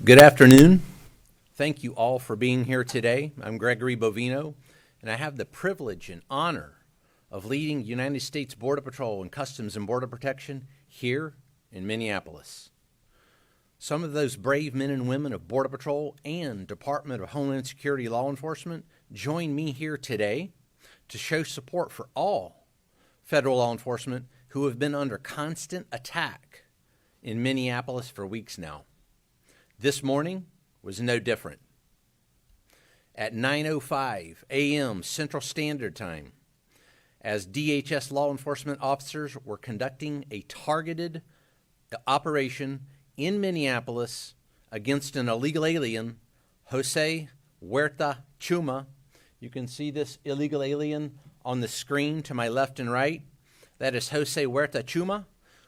Good afternoon. Thank you all for being here today. I'm Gregory Bovino, and I have the privilege and honor of leading United States Border Patrol and Customs and Border Protection here in Minneapolis. Some of those brave men and women of Border Patrol and Department of Homeland Security law enforcement join me here today to show support for all federal law enforcement who have been under constant attack in Minneapolis for weeks now. This morning was no different. At 9:05 a.m. Central Standard Time, as DHS law enforcement officers were conducting a targeted operation in Minneapolis against an illegal alien, Jose Huerta Chuma. You can see this illegal alien on the screen to my left and right. That is Jose Huerta Chuma,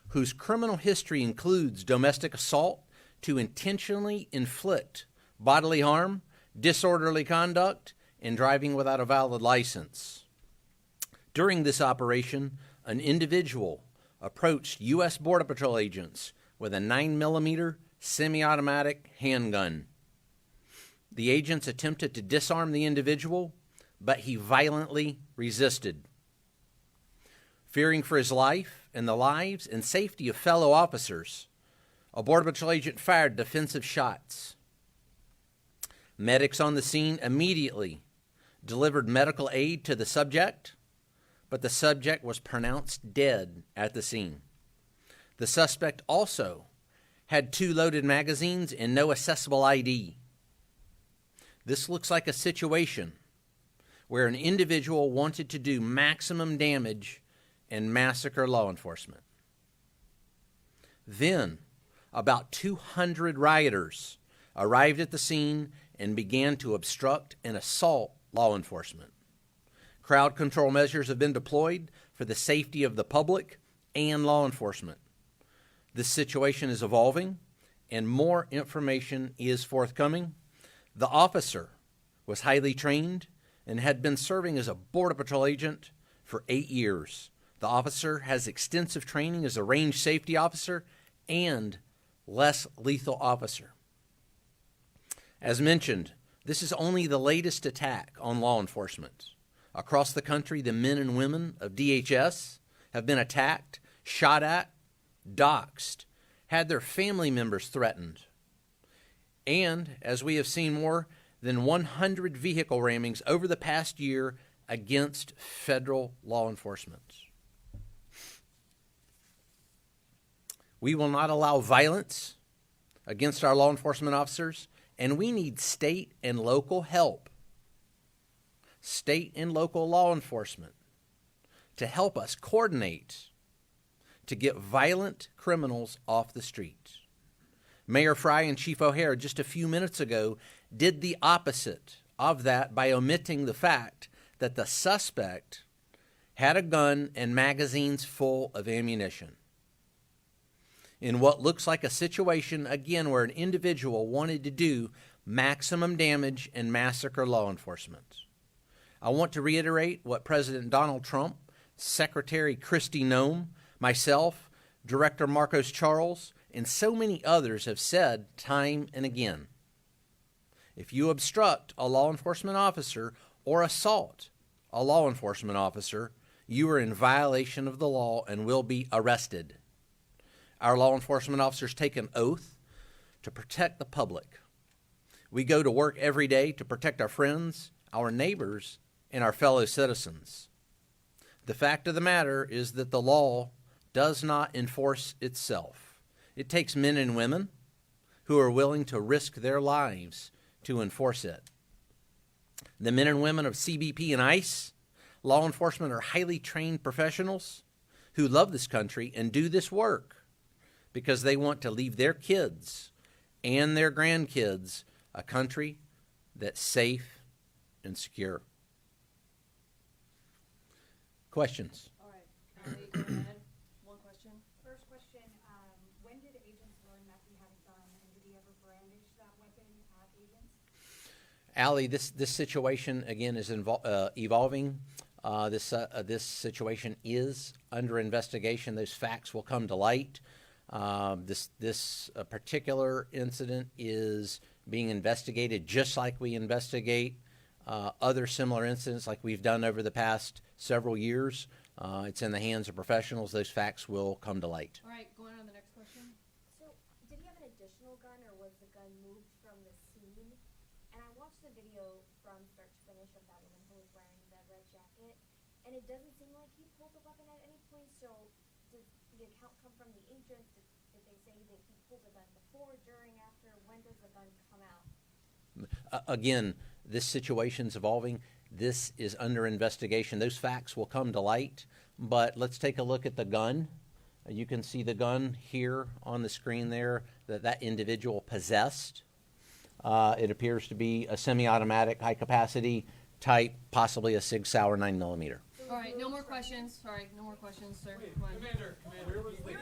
whose criminal history includes domestic assault to intentionally inflict bodily harm, disorderly conduct, and driving without a valid license. During this operation, an individual approached U.S. Border Patrol agents with a 9mm semi-automatic handgun. The agents attempted to disarm the individual, but he violently resisted. Fearing for his life and the lives and safety of fellow officers, a Border Patrol agent fired defensive shots. Medics on the scene immediately delivered medical aid to the subject, but the subject was pronounced dead at the scene. The suspect also had 2 loaded magazines and no accessible ID. This looks like a situation where an individual wanted to do maximum damage and massacre law enforcement. Then, about 200 rioters arrived at the scene and began to obstruct and assault law enforcement. Crowd control measures have been deployed for the safety of the public and law enforcement. This situation is evolving, and more information is forthcoming. The officer was highly trained and had been serving as a Border Patrol agent for 8 years. The officer has extensive training as a range safety officer and less lethal officer. As mentioned, this is only the latest attack on law enforcement. Across the country, the men and women of DHS have been attacked, shot at, doxxed, had their family members threatened, and, as we have seen, more than 100 vehicle rammings over the past year against federal law enforcement. We will not allow violence against our law enforcement officers, and we need state and local help, state and local law enforcement, to help us coordinate to get violent criminals off the street. Mayor Fry and Chief O'Hare just a few minutes ago did the opposite of that by omitting the fact that the suspect had a gun and magazines full of ammunition. In what looks like a situation, again, where an individual wanted to do maximum damage and massacre law enforcement. I want to reiterate what President Donald Trump, Secretary Kristi Noem, myself, Director Marcos Charles, and so many others have said time and again. If you obstruct a law enforcement officer or assault a law enforcement officer, you are in violation of the law and will be arrested. Our law enforcement officers take an oath to protect the public. We go to work every day to protect our friends, our neighbors, and our fellow citizens. The fact of the matter is that the law does not enforce itself. It takes men and women who are willing to risk their lives to enforce it. The men and women of CBP and ICE, law enforcement, are highly trained professionals who love this country and do this work because they want to leave their kids and their grandkids a country that's safe and secure. Questions? All right. Allie, go ahead. One question. First question, when did agents learn that he had a gun, and did he ever brandish that weapon at agents? Allie, this situation, again, is evolving. This situation is under investigation. Those facts will come to light. This particular incident is being investigated just like we investigate other similar incidents like we've done over the past several years. It's in the hands of professionals. Those facts will come to light. All right, going on to the next question. So, did he have an additional gun, or was the gun moved from the scene? And I watched the video from start to finish of that woman who was wearing the red jacket, and it doesn't seem like he pulled the weapon at any point. So, does the account come from the agents? Did they say that he pulled the gun before, during, after? When does the gun come out? Again, this situation's evolving. This is under investigation. Those facts will come to light, but let's take a look at the gun. You can see the gun here on the screen there that individual possessed. It appears to be a semi-automatic, high-capacity type, possibly a Sig Sauer 9mm. All right, no more questions. Sorry, no more questions, sir. Wait, Come on. Commander, where was the gun?